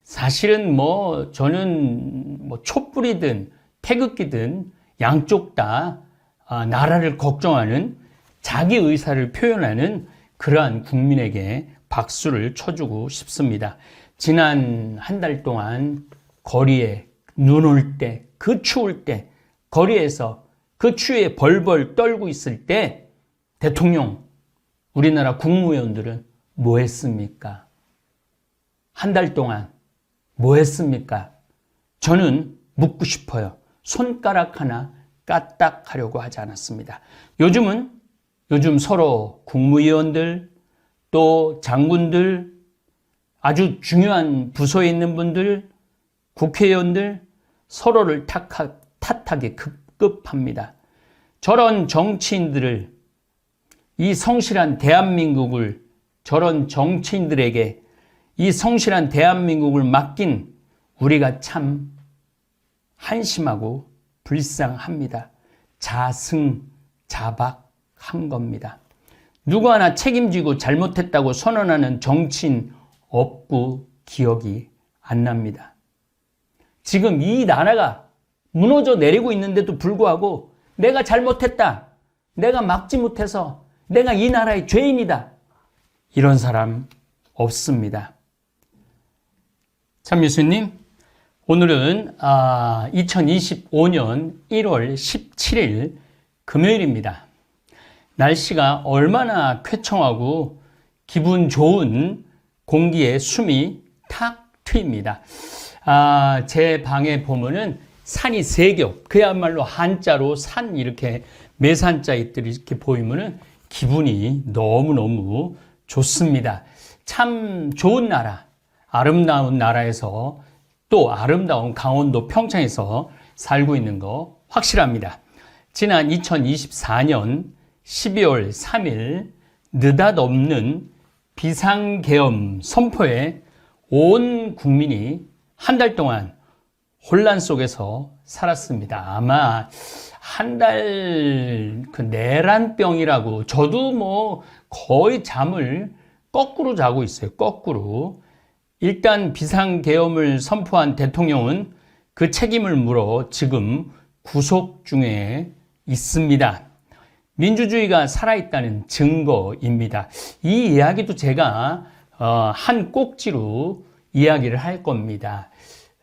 사실은 저는 촛불이든 태극기든 양쪽 다 나라를 걱정하는 자기 의사를 표현하는 그러한 국민에게 박수를 쳐주고 싶습니다. 지난 한 달 동안 거리에 눈 올 때, 그 추울 때, 거리에서 그 추위에 벌벌 떨고 있을 때 대통령, 우리나라 국무위원들은 뭐 했습니까? 한 달 동안 뭐 했습니까? 저는 묻고 싶어요. 손가락 하나 까딱하려고 하지 않았습니다. 요즘 서로 국무위원들, 또 장군들, 아주 중요한 부서에 있는 분들, 국회의원들 서로를 탓하기 급급합니다. 저런 정치인들을, 이 성실한 대한민국을, 저런 정치인들에게 이 성실한 대한민국을 맡긴 우리가 참 한심하고 불쌍합니다. 자승자박한 겁니다. 누구 하나 책임지고 잘못했다고 선언하는 정치인 없고 기억이 안 납니다. 지금 이 나라가 무너져 내리고 있는데도 불구하고 내가 잘못했다, 내가 막지 못해서 내가 이 나라의 죄인이다, 이런 사람 없습니다. 참교수님, 오늘은 2025년 1월 17일 금요일입니다. 날씨가 얼마나 쾌청하고 기분 좋은 공기에 숨이 탁 트입니다. 제 방에 보면은 산이 세 겹, 그야말로 한자로 산, 이렇게 매산자들이 이렇게 보이면은 기분이 너무너무 좋습니다. 참 좋은 나라, 아름다운 나라에서, 또 아름다운 강원도 평창에서 살고 있는 거 확실합니다. 지난 2024년 12월 3일 느닷없는 비상계엄 선포에 온 국민이 한 달 동안 혼란 속에서 살았습니다. 아마 한 달 그 내란병이라고, 저도 거의 잠을 거꾸로 자고 있어요. 거꾸로. 일단 비상계엄을 선포한 대통령은 그 책임을 물어 지금 구속 중에 있습니다. 민주주의가 살아있다는 증거입니다. 이 이야기도 제가 한 꼭지로 이야기를 할 겁니다.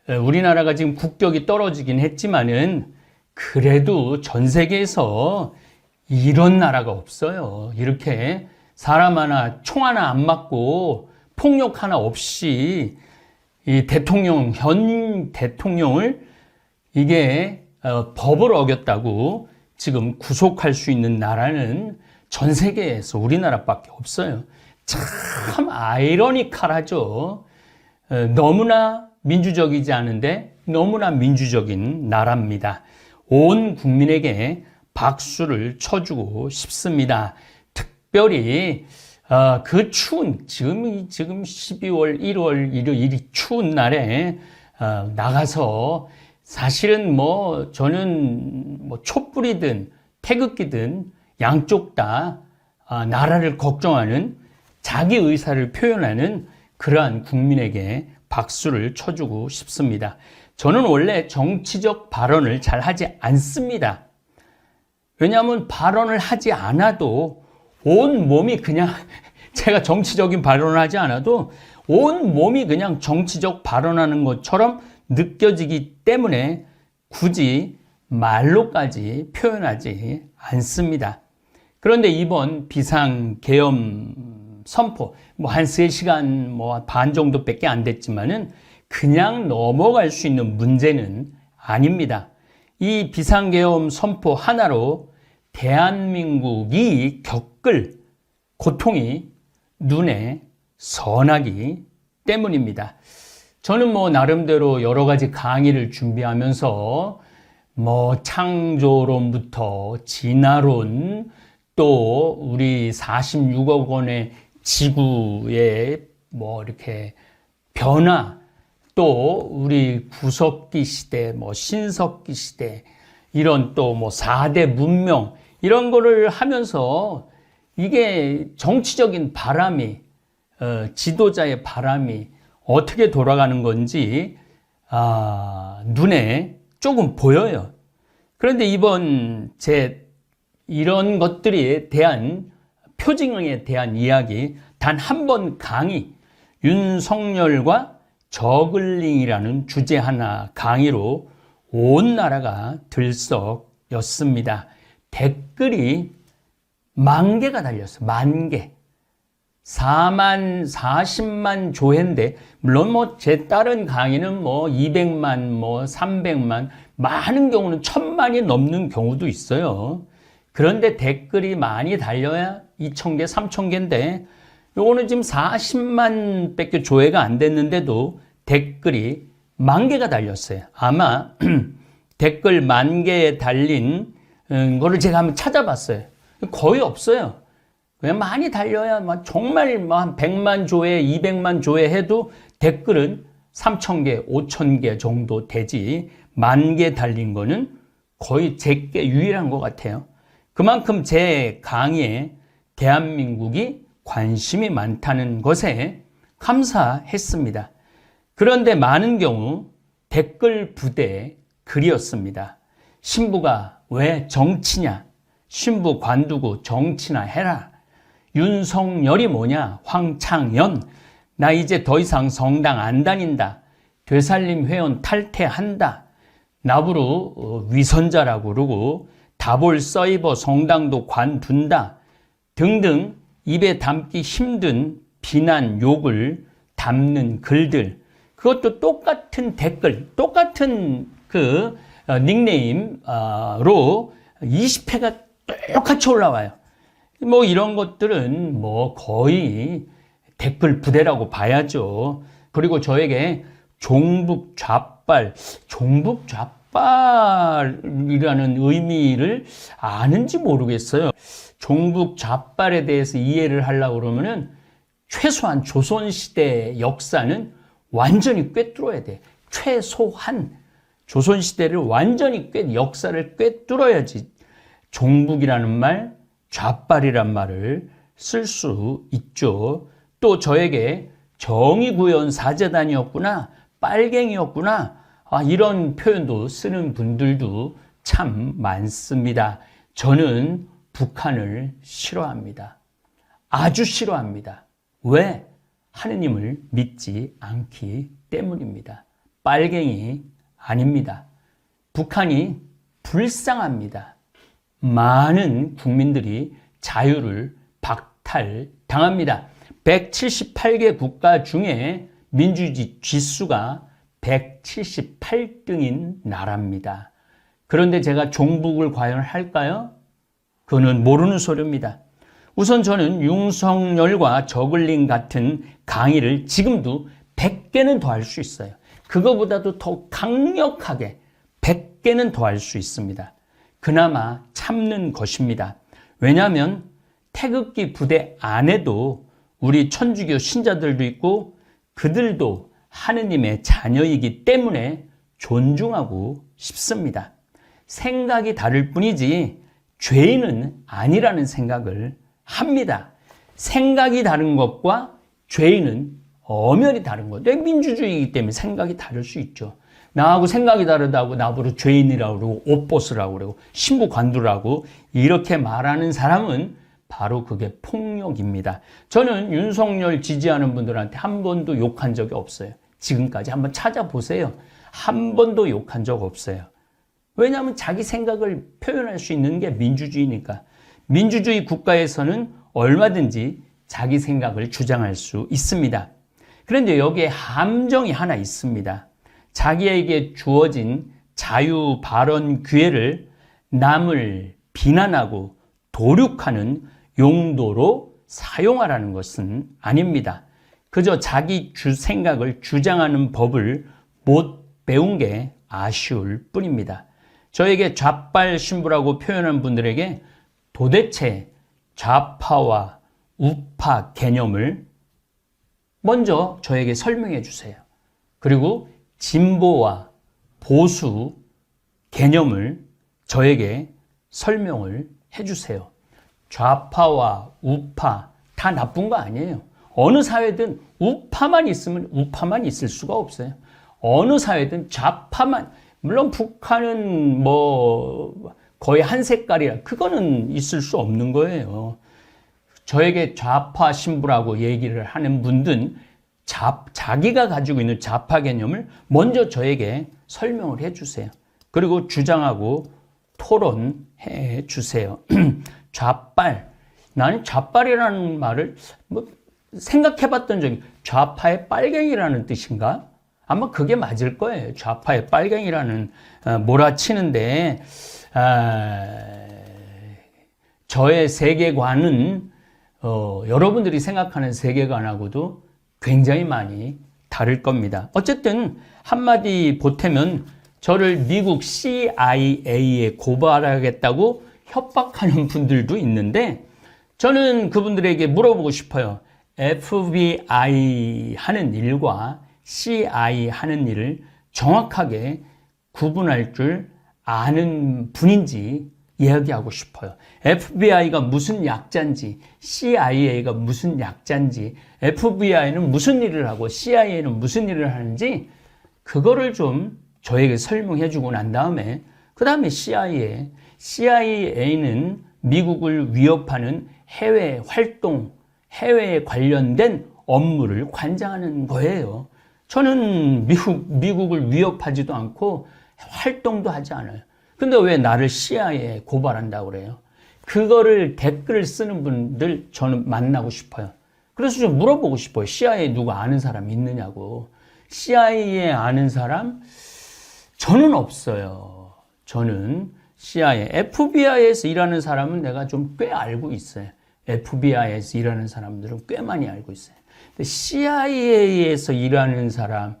우리나라가 지금 국격이 떨어지긴 했지만은 그래도 전 세계에서 이런 나라가 없어요. 이렇게 사람 하나, 총 하나 안 맞고 폭력 하나 없이 이 현 대통령을 이게 법을 어겼다고 지금 구속할 수 있는 나라는 전 세계에서 우리나라밖에 없어요. 참 아이러니컬하죠. 너무나 민주적이지 않은데 너무나 민주적인 나라입니다. 온 국민에게 박수를 쳐주고 싶습니다. 특별히 그 추운, 지금 12월 1월 이 추운 날에 나가서, 사실은 저는 촛불이든 태극기든 양쪽 다 나라를 걱정하는 자기 의사를 표현하는 그러한 국민에게 박수를 쳐주고 싶습니다. 저는 원래 정치적 발언을 잘 하지 않습니다. 왜냐하면 발언을 하지 않아도 온 몸이 그냥 제가 정치적인 발언을 하지 않아도 온 몸이 그냥 정치적 발언하는 것처럼 느껴지기 때문에 굳이 말로까지 표현하지 않습니다. 그런데 이번 비상계엄 선포, 한 3시간 반 정도밖에 안 됐지만은 그냥 넘어갈 수 있는 문제는 아닙니다. 이 비상계엄 선포 하나로 대한민국이 겪을 고통이 눈에 선하기 때문입니다. 저는 나름대로 여러 가지 강의를 준비하면서 창조론부터 진화론, 또 우리 46억 원의 지구의 이렇게 변화, 또 우리 구석기 시대, 신석기 시대, 이런 또 4대 문명, 이런 거를 하면서 이게 정치적인 바람이, 지도자의 바람이 어떻게 돌아가는 건지 눈에 조금 보여요. 그런데 이번 이런 것들에 대한 표징에 대한 이야기 단 한 번 강의, 윤석열과 저글링이라는 주제 하나 강의로 온 나라가 들썩였습니다. 댓글이 10,000개가 달렸어요. 10,000개. 40만 조회인데, 물론 제 다른 강의는 200만, 300만, 많은 경우는 1,000만이 넘는 경우도 있어요. 그런데 댓글이 많이 달려야 2,000개, 3,000개인데, 요거는 지금 40만 밖에 조회가 안 됐는데도 댓글이 10,000개가 달렸어요. 아마 댓글 10,000개에 달린 거를 제가 한번 찾아봤어요. 거의 없어요. 그냥 많이 달려야 정말 한 100만 조회, 200만 조회 해도 댓글은 3,000개, 5,000개 정도 되지 10,000개 달린 거는 거의 제게 유일한 것 같아요. 그만큼 제 강의에 대한민국이 관심이 많다는 것에 감사했습니다. 그런데 많은 경우 댓글 부대의 글이었습니다. 신부가 왜 정치냐? 신부 관두고 정치나 해라. 윤석열이 뭐냐? 황창현. 나 이제 더 이상 성당 안 다닌다. 되살림 회원 탈퇴한다. 나부로 위선자라고 그러고 다볼 서이버 성당도 관둔다. 등등 입에 담기 힘든 비난 욕을 담는 글들. 그것도 똑같은 댓글, 똑같은 닉네임으로 20회가 똑같이 올라와요. 이런 것들은 거의 댓글 부대라고 봐야죠. 그리고 저에게 종북 좌빨이라는 의미를 아는지 모르겠어요. 종북 좌빨에 대해서 이해를 하려고 그러면은 최소한 조선시대 역사는 완전히 꿰뚫어야 돼. 최소한 조선시대를 완전히 역사를 꿰뚫어야지 종북이라는 말, 좌빨이란 말을 쓸 수 있죠. 또 저에게 정의구현 사재단이었구나, 빨갱이였구나, 이런 표현도 쓰는 분들도 참 많습니다. 저는 북한을 싫어합니다. 아주 싫어합니다. 왜? 하느님을 믿지 않기 때문입니다. 빨갱이 아닙니다. 북한이 불쌍합니다. 많은 국민들이 자유를 박탈당합니다. 178개 국가 중에 민주주의 지수가 178등인 나라입니다. 그런데 제가 종북을 과연 할까요? 그거는 모르는 소리입니다. 우선 저는 윤석열과 저글링 같은 강의를 지금도 100개는 더 할 수 있어요. 그거보다도 더 강력하게 100개는 더 할 수 있습니다. 그나마 참는 것입니다. 왜냐하면 태극기 부대 안에도 우리 천주교 신자들도 있고 그들도 하느님의 자녀이기 때문에 존중하고 싶습니다. 생각이 다를 뿐이지 죄인은 아니라는 생각을 합니다. 생각이 다른 것과 죄인은 엄연히 다른 것. 민주주의이기 때문에 생각이 다를 수 있죠. 나하고 생각이 다르다고 나보고 죄인이라고 그러고 옷벗으라고 그러고 신부 관두라고 이렇게 말하는 사람은 바로 그게 폭력입니다. 저는 윤석열 지지하는 분들한테 한 번도 욕한 적이 없어요. 지금까지 한번 찾아보세요. 한 번도 욕한 적 없어요. 왜냐하면 자기 생각을 표현할 수 있는 게 민주주의니까. 민주주의 국가에서는 얼마든지 자기 생각을 주장할 수 있습니다. 그런데 여기에 함정이 하나 있습니다. 자기에게 주어진 자유 발언 기회를 남을 비난하고 도륙하는 용도로 사용하라는 것은 아닙니다. 그저 자기 생각을 주장하는 법을 못 배운 게 아쉬울 뿐입니다. 저에게 좌빨 신부라고 표현한 분들에게 도대체 좌파와 우파 개념을 먼저 저에게 설명해 주세요. 그리고 진보와 보수 개념을 저에게 설명을 해 주세요. 좌파와 우파 다 나쁜 거 아니에요. 어느 사회든 우파만 있으면 우파만 있을 수가 없어요. 어느 사회든 좌파만, 물론 북한은 뭐 거의 한 색깔이라 그거는 있을 수 없는 거예요. 저에게 좌파 신부라고 얘기를 하는 분들은 자기가 가지고 있는 좌파 개념을 먼저 저에게 설명을 해 주세요. 그리고 주장하고 토론해 주세요. 좌빨. 나는 좌빨이라는 말을 뭐 생각해 봤던 적이, 좌파의 빨갱이라는 뜻인가? 아마 그게 맞을 거예요. 좌파의 빨갱이라는 몰아치는데, 저의 세계관은 여러분들이 생각하는 세계관하고도 굉장히 많이 다를 겁니다. 어쨌든 한마디 보태면 저를 미국 CIA에 고발하겠다고 협박하는 분들도 있는데, 저는 그분들에게 물어보고 싶어요. FBI 하는 일과 CIA 하는 일을 정확하게 구분할 줄 아는 분인지 이야기하고 싶어요. FBI가 무슨 약자인지, CIA가 무슨 약자인지, FBI는 무슨 일을 하고 CIA는 무슨 일을 하는지 그거를 좀 저에게 설명해 주고 난 다음에, 그 다음에 CIA는 미국을 위협하는 해외 활동, 해외에 관련된 업무를 관장하는 거예요. 저는 미국을 위협하지도 않고 활동도 하지 않아요. 근데 왜 나를 CIA에 고발한다고 그래요? 그거를 댓글을 쓰는 분들 저는 만나고 싶어요. 그래서 좀 물어보고 싶어요. CIA 누가 아는 사람 있느냐고. CIA 아는 사람? 저는 없어요. 저는 CIA, FBI에서 일하는 사람은 내가 좀 꽤 알고 있어요. FBI에서 일하는 사람들은 꽤 많이 알고 있어요. 근데 CIA에서 일하는 사람,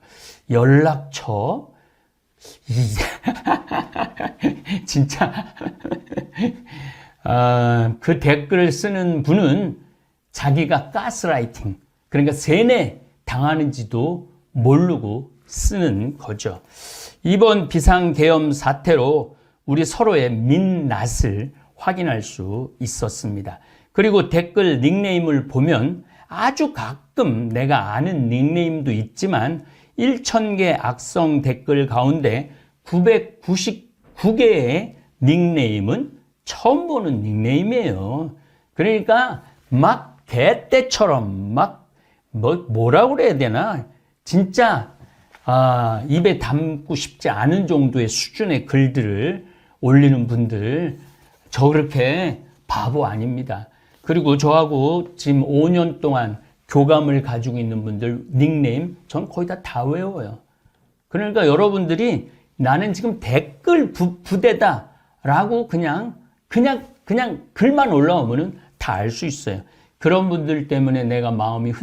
연락처, 진짜, 그 댓글을 쓰는 분은 자기가 가스라이팅, 그러니까 세뇌 당하는지도 모르고 쓰는 거죠. 이번 비상계엄 사태로 우리 서로의 민낯을 확인할 수 있었습니다. 그리고 댓글 닉네임을 보면 아주 가끔 내가 아는 닉네임도 있지만 1000개 악성 댓글 가운데 999개의 닉네임은 처음 보는 닉네임이에요. 그러니까 막 개떼처럼 막 뭐라고 그래야 되나? 진짜 입에 담고 싶지 않은 정도의 수준의 글들을 올리는 분들, 저 그렇게 바보 아닙니다. 그리고 저하고 지금 5년 동안 교감을 가지고 있는 분들 닉네임 전 거의 다 외워요. 그러니까 여러분들이 나는 지금 댓글 부대다 라고 그냥 글만 올라오면은 다 알 수 있어요. 그런 분들 때문에 내가 마음이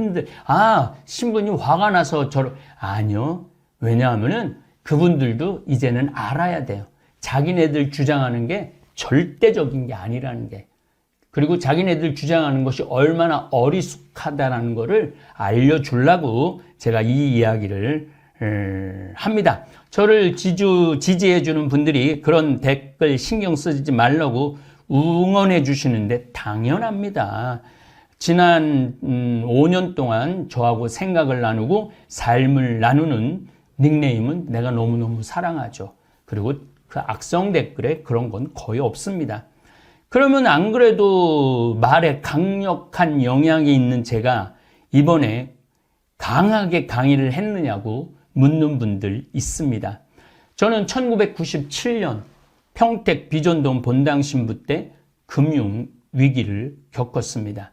신부님 화가 나서 아니요. 왜냐하면은 그분들도 이제는 알아야 돼요. 자기네들 주장하는 게 절대적인 게 아니라는 게. 그리고 자기네들 주장하는 것이 얼마나 어리숙하다라는 것을 알려주려고 제가 이 이야기를 합니다. 저를 지지해 주는 분들이 그런 댓글 신경 쓰지 말라고 응원해 주시는데 당연합니다. 지난 5년 동안 저하고 생각을 나누고 삶을 나누는 닉네임은 내가 너무너무 사랑하죠. 그리고 그 악성 댓글에 그런 건 거의 없습니다. 그러면 안 그래도 말에 강력한 영향이 있는 제가 이번에 강하게 강의를 했느냐고 묻는 분들 있습니다. 저는 1997년 평택 비전동 본당 신부 때 금융 위기를 겪었습니다.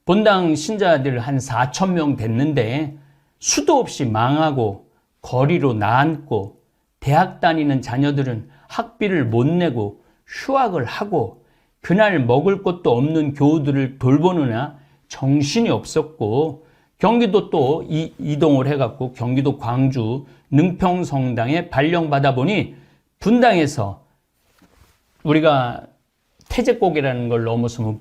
본당 신자들 한 4,000명 됐는데 수도 없이 망하고 거리로 나앉고 대학 다니는 자녀들은 학비를 못 내고 휴학을 하고 그날 먹을 것도 없는 교우들을 돌보느냐 정신이 없었고 경기도 또 이동을 해갖고 경기도 광주 능평성당에 발령받아 보니 분당에서 우리가 태제곡이라는 걸 넘어서면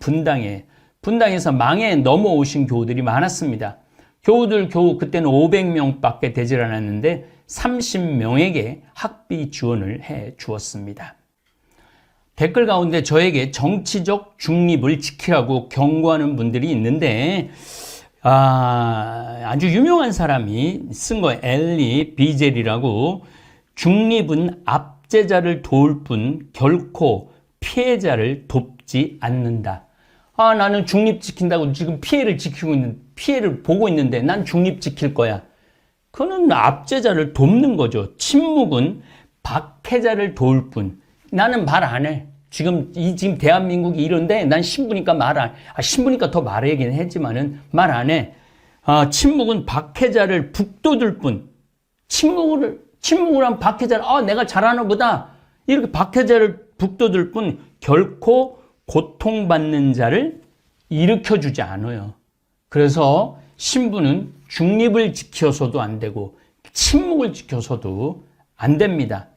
분당에서 망에 넘어오신 교우들이 많았습니다. 교우들 겨우 그때는 500명밖에 되질 않았는데 30명에게 학비 지원을 해 주었습니다. 댓글 가운데 저에게 정치적 중립을 지키라고 경고하는 분들이 있는데 아주 유명한 사람이 쓴 거 엘리 비젤이라고 중립은 압제자를 도울 뿐 결코 피해자를 돕지 않는다. 나는 중립 지킨다고 지금 피해를 보고 있는데 난 중립 지킬 거야. 그거는 압제자를 돕는 거죠. 침묵은 박해자를 도울 뿐. 나는 말 안 해. 지금 대한민국이 이런데 난 신부니까 말 안 해. 신부니까 더 말하긴 했지만은 말 안 해. 침묵은 박해자를 북돋을 뿐. 침묵을 한 박해자를, 내가 잘하나 보다. 이렇게 박해자를 북돋을 뿐 결코 고통받는 자를 일으켜주지 않아요. 그래서 신부는 중립을 지켜서도 안 되고 침묵을 지켜서도 안 됩니다.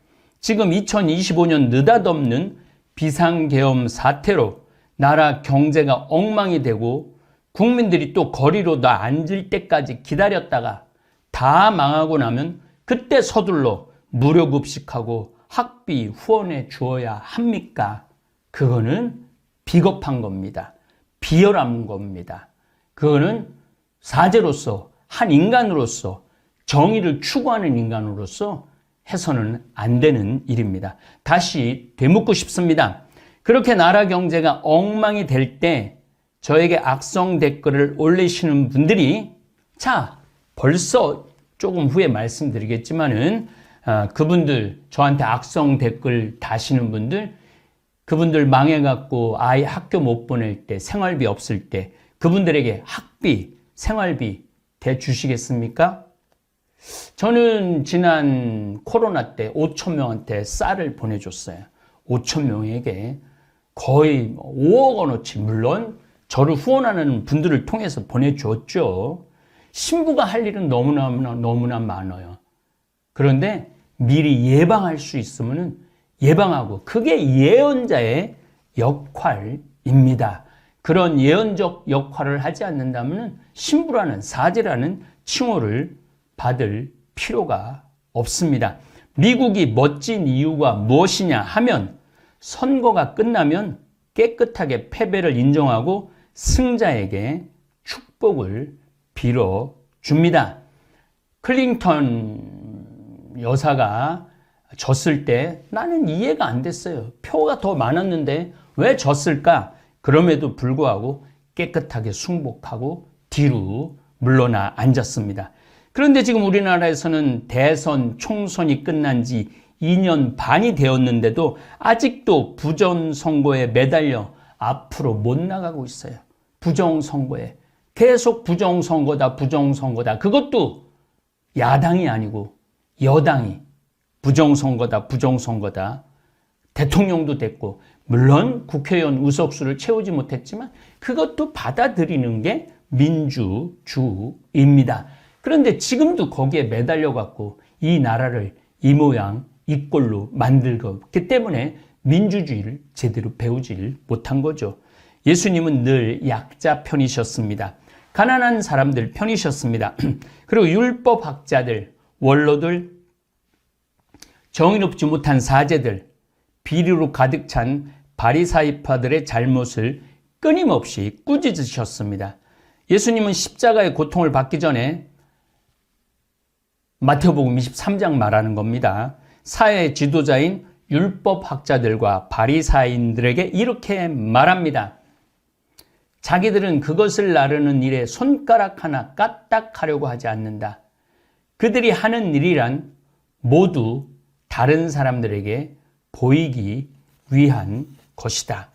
지금 2025년 느닷없는 비상계엄 사태로 나라 경제가 엉망이 되고 국민들이 또 거리로 다 앉을 때까지 기다렸다가 다 망하고 나면 그때 서둘러 무료급식하고 학비 후원해 주어야 합니까? 그거는 비겁한 겁니다. 비열한 겁니다. 그거는 사제로서, 한 인간으로서, 정의를 추구하는 인간으로서 해서는 안 되는 일입니다. 다시 되묻고 싶습니다. 그렇게 나라 경제가 엉망이 될 때 저에게 악성 댓글을 올리시는 분들이, 벌써 조금 후에 말씀드리겠지만은 그분들, 저한테 악성 댓글 다시는 분들, 그분들 망해갖고 아이 학교 못 보낼 때, 생활비 없을 때 그분들에게 학비, 생활비 대주시겠습니까? 저는 지난 코로나 때 5천 명한테 쌀을 보내줬어요. 5천 명에게 거의 5억 원어치, 물론 저를 후원하는 분들을 통해서 보내줬죠. 신부가 할 일은 너무나 많아요. 그런데 미리 예방할 수 있으면 예방하고, 그게 예언자의 역할입니다. 그런 예언적 역할을 하지 않는다면 신부라는, 사제라는 칭호를 받을 필요가 없습니다. 미국이 멋진 이유가 무엇이냐 하면 선거가 끝나면 깨끗하게 패배를 인정하고 승자에게 축복을 빌어줍니다. 클린턴 여사가 졌을 때 나는 이해가 안 됐어요. 표가 더 많았는데 왜 졌을까? 그럼에도 불구하고 깨끗하게 승복하고 뒤로 물러나 앉았습니다. 그런데 지금 우리나라에서는 대선, 총선이 끝난 지 2년 반이 되었는데도 아직도 부정선거에 매달려 앞으로 못 나가고 있어요. 부정선거에. 계속 부정선거다. 그것도 야당이 아니고 여당이 부정선거다. 대통령도 됐고, 물론 국회의원 의석수를 채우지 못했지만 그것도 받아들이는 게 민주주의입니다. 그런데 지금도 거기에 매달려 갖고 이 나라를 이 모양 이 꼴로 만들었기 때문에 민주주의를 제대로 배우질 못한 거죠. 예수님은 늘 약자 편이셨습니다. 가난한 사람들 편이셨습니다. 그리고 율법학자들, 원로들, 정의롭지 못한 사제들, 비리로 가득 찬 바리사이파들의 잘못을 끊임없이 꾸짖으셨습니다. 예수님은 십자가의 고통을 받기 전에 마태복음 23장 말하는 겁니다. 사회 지도자인 율법학자들과 바리사인들에게 이렇게 말합니다. 자기들은 그것을 나르는 일에 손가락 하나 까딱하려고 하지 않는다. 그들이 하는 일이란 모두 다른 사람들에게 보이기 위한 것이다.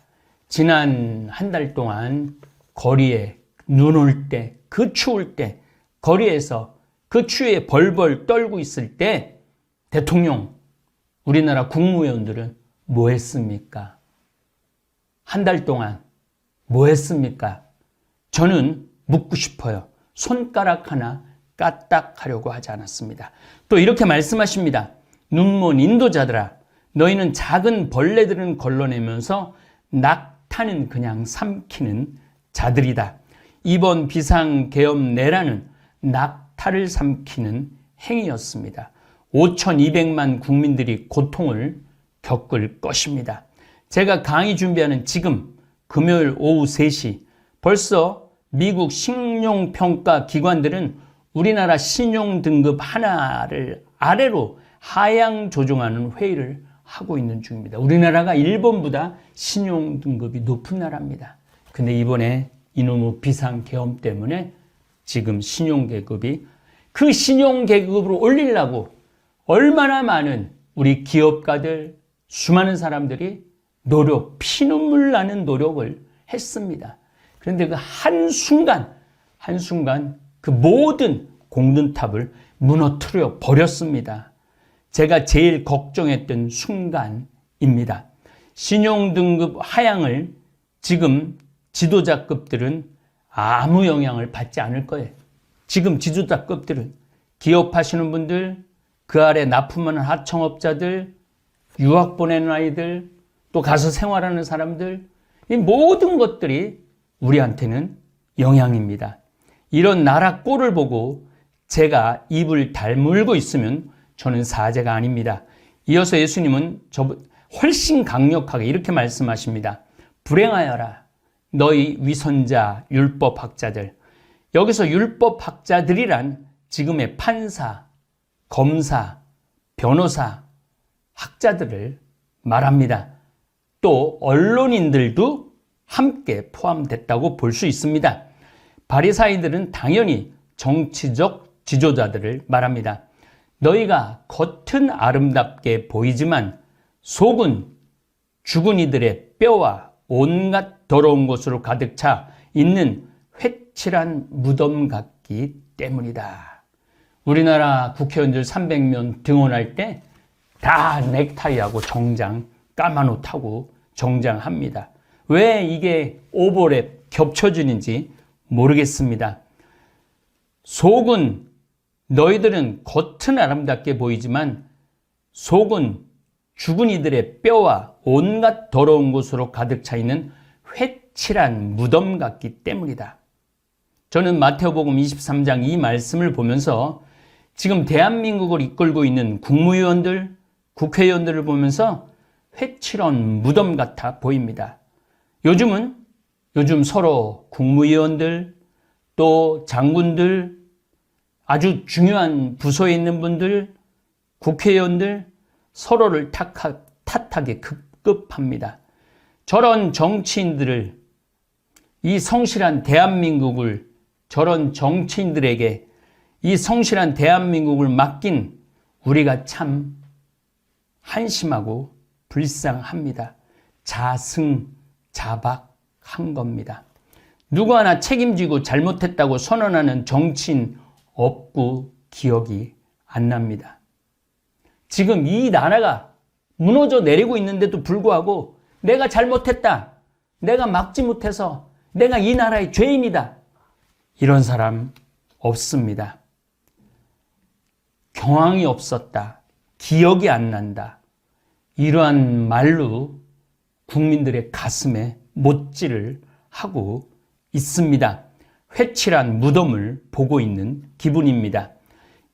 지난 한 달 동안 거리에 눈 올 때, 그 추울 때, 거리에서 그 추위에 벌벌 떨고 있을 때 대통령, 우리나라 국무위원들은 뭐 했습니까? 한 달 동안 뭐 했습니까? 저는 묻고 싶어요. 손가락 하나 까딱하려고 하지 않았습니다. 또 이렇게 말씀하십니다. 눈먼 인도자들아, 너희는 작은 벌레들은 걸러내면서 낙타는 그냥 삼키는 자들이다. 이번 비상계엄 내란은 낙타를 삼키는 행위였습니다. 5,200만 국민들이 고통을 겪을 것입니다. 제가 강의 준비하는 지금 금요일 오후 3시 벌써 미국 신용평가 기관들은 우리나라 신용등급 하나를 아래로 하향 조정하는 회의를 하고 있는 중입니다. 우리나라가 일본보다 신용등급이 높은 나라입니다. 근데 이번에 이놈의 비상계엄 때문에 지금 신용계급이 그 신용계급으로 올리려고 얼마나 많은 우리 기업가들, 수많은 사람들이 피눈물 나는 노력을 했습니다. 그런데 그 한순간 그 모든 공든탑을 무너뜨려 버렸습니다. 제가 제일 걱정했던 순간입니다. 신용등급 하향을 지금 지도자급들은 아무 영향을 받지 않을 거예요. 지금 지도자급들은 기업하시는 분들, 그 아래 납품하는 하청업자들, 유학 보내는 아이들, 또 가서 생활하는 사람들, 이 모든 것들이 우리한테는 영향입니다. 이런 나라 꼴을 보고 제가 입을 다물고 있으면 저는 사제가 아닙니다. 이어서 예수님은 훨씬 강력하게 이렇게 말씀하십니다. 불행하여라 너희 위선자 율법학자들. 여기서 율법학자들이란 지금의 판사, 검사, 변호사, 학자들을 말합니다. 또 언론인들도 함께 포함됐다고 볼 수 있습니다. 바리사이들은 당연히 정치적 지도자들을 말합니다. 너희가 겉은 아름답게 보이지만 속은 죽은 이들의 뼈와 온갖 더러운 곳으로 가득 차 있는 회칠한 무덤 같기 때문이다. 우리나라 국회의원들 300명 등원할 때 다 넥타이하고 정장, 까만 옷하고 정장합니다. 왜 이게 오버랩 겹쳐지는지 모르겠습니다. 속은 너희들은 겉은 아름답게 보이지만 속은 죽은 이들의 뼈와 온갖 더러운 곳으로 가득 차 있는 회칠한 무덤 같기 때문이다. 저는 마태복음 23장 이 말씀을 보면서 지금 대한민국을 이끌고 있는 국무위원들, 국회의원들을 보면서 회칠한 무덤 같아 보입니다. 요즘 서로 국무위원들, 또 장군들, 아주 중요한 부서에 있는 분들, 국회의원들 서로를 탓하게 급급합니다. 저런 정치인들을, 이 성실한 대한민국을 저런 정치인들에게 이 성실한 대한민국을 맡긴 우리가 참 한심하고 불쌍합니다. 자승자박한 겁니다. 누구 하나 책임지고 잘못했다고 선언하는 정치인 없고 기억이 안 납니다. 지금 이 나라가 무너져 내리고 있는데도 불구하고 내가 잘못했다, 내가 막지 못해서 내가 이 나라의 죄인이다, 이런 사람 없습니다. 경황이 없었다, 기억이 안 난다, 이러한 말로 국민들의 가슴에 못질을 하고 있습니다. 회칠한 무덤을 보고 있는 기분입니다.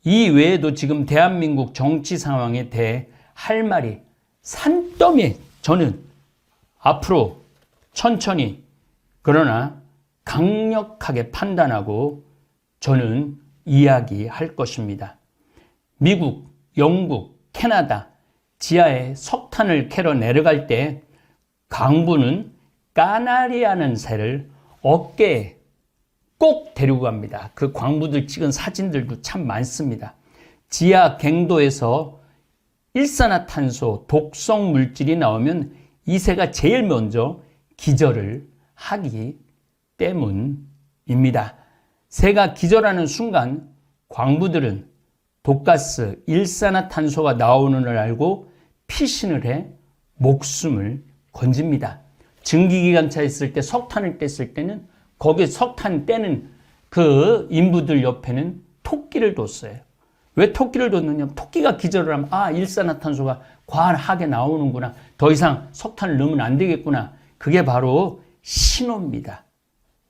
이 외에도 지금 대한민국 정치 상황에 대해 할 말이 산더미. 저는 앞으로 천천히 그러나 강력하게 판단하고 저는 이야기할 것입니다. 미국, 영국, 캐나다 지하에 석탄을 캐러 내려갈 때 강부는 까나리라는 새를 어깨에 꼭 데리고 갑니다. 그 광부들 찍은 사진들도 참 많습니다. 지하 갱도에서 일산화탄소, 독성 물질이 나오면 이 새가 제일 먼저 기절을 하기 때문입니다. 새가 기절하는 순간 광부들은 독가스, 일산화탄소가 나오는 걸 알고 피신을 해 목숨을 건집니다. 증기기관차에 있을 때 석탄을 뗐을 때는 거기에 석탄 떼는 그 인부들 옆에는 토끼를 뒀어요. 왜 토끼를 뒀느냐? 토끼가 기절을 하면 일산화탄소가 과하게 나오는구나, 더 이상 석탄을 넣으면 안 되겠구나. 그게 바로 신호입니다.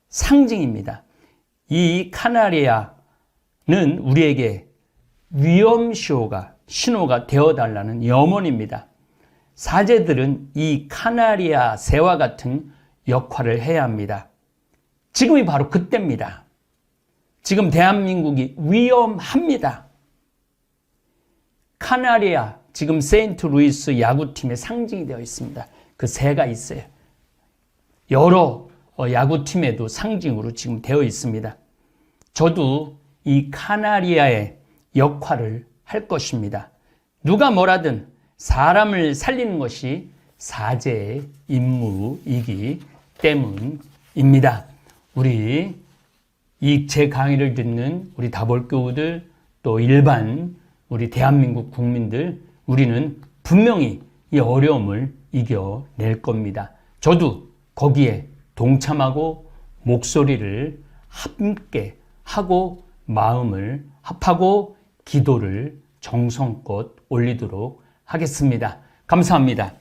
상징입니다. 이 카나리아는 우리에게 위험 신호가 되어달라는 염원입니다. 사제들은 이 카나리아 새와 같은 역할을 해야 합니다. 지금이 바로 그때입니다. 지금 대한민국이 위험합니다. 카나리아, 지금 세인트루이스 야구팀의 상징이 되어 있습니다. 그 새가 있어요. 여러 야구팀에도 상징으로 지금 되어 있습니다. 저도 이 카나리아의 역할을 할 것입니다. 누가 뭐라든 사람을 살리는 것이 사제의 임무이기 때문입니다. 우리 이 제 강의를 듣는 우리 다볼교우들, 또 일반 우리 대한민국 국민들, 우리는 분명히 이 어려움을 이겨낼 겁니다. 저도 거기에 동참하고 목소리를 함께 하고 마음을 합하고 기도를 정성껏 올리도록 하겠습니다. 감사합니다.